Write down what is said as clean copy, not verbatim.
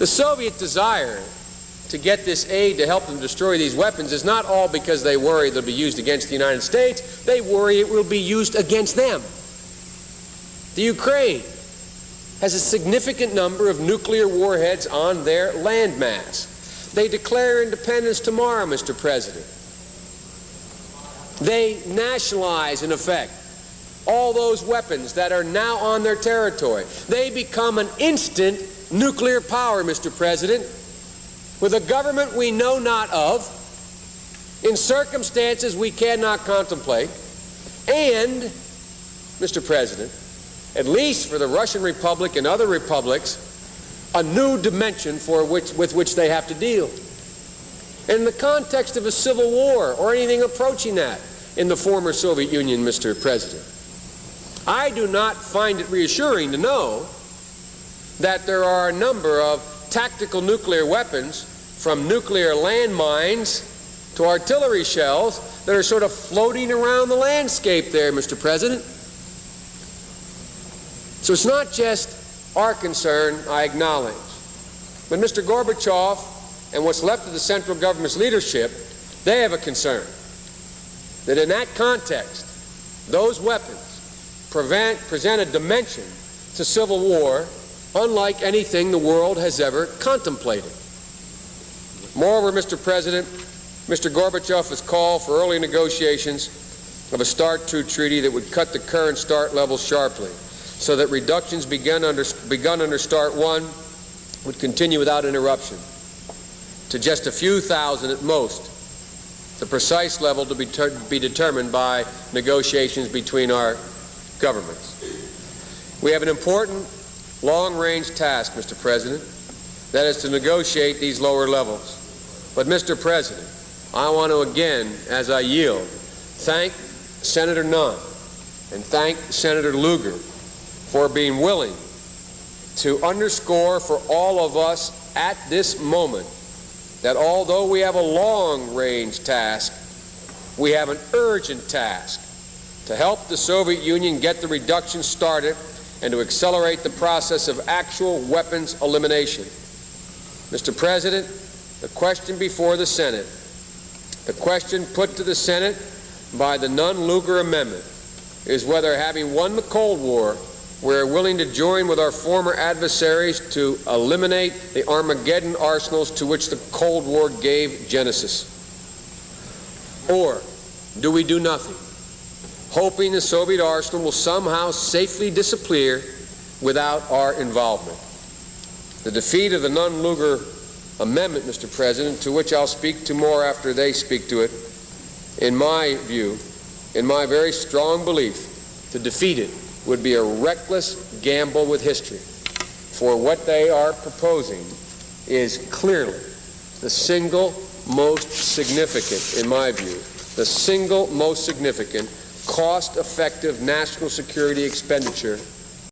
The Soviet desire to get this aid to help them destroy these weapons is not all because they worry they'll be used against the United States. They worry it will be used against them. The Ukraine has a significant number of nuclear warheads on their landmass. They declare independence tomorrow, Mr. President. They nationalize, in effect, all those weapons that are now on their territory. They become an instant nuclear power, Mr. President, with a government we know not of, in circumstances we cannot contemplate, and, Mr. President, at least for the Russian Republic and other republics, a new dimension with which they have to deal. And in the context of a civil war or anything approaching that in the former Soviet Union, Mr. President, I do not find it reassuring to know that there are a number of tactical nuclear weapons, from nuclear landmines to artillery shells, that are sort of floating around the landscape there, Mr. President. So it's not just our concern, I acknowledge. But Mr. Gorbachev and what's left of the central government's leadership, they have a concern that in that context, those weapons present a dimension to civil war unlike anything the world has ever contemplated. Moreover, Mr. President, Mr. Gorbachev has called for early negotiations of a START II treaty that would cut the current START levels sharply, so that reductions begun under START I would continue without interruption to just a few thousand at most, the precise level to be determined by negotiations between our governments. We have an important long-range task, Mr. President, that is to negotiate these lower levels. But, Mr. President, I want to again, as I yield, thank Senator Nunn and thank Senator Lugar for being willing to underscore for all of us at this moment that although we have a long-range task, we have an urgent task to help the Soviet Union get the reduction started and to accelerate the process of actual weapons elimination. Mr. President, the question before the Senate, the question put to the Senate by the Nunn-Lugar Amendment, is whether, having won the Cold War, we're willing to join with our former adversaries to eliminate the Armageddon arsenals to which the Cold War gave genesis. Or do we do nothing, hoping the Soviet arsenal will somehow safely disappear without our involvement? The defeat of the Nunn-Lugar Amendment, Mr. President, to which I'll speak to more after they speak to it, in my view, in my very strong belief, to defeat it would be a reckless gamble with history. For what they are proposing is clearly the single most significant, in my view, the single most significant cost-effective national security expenditure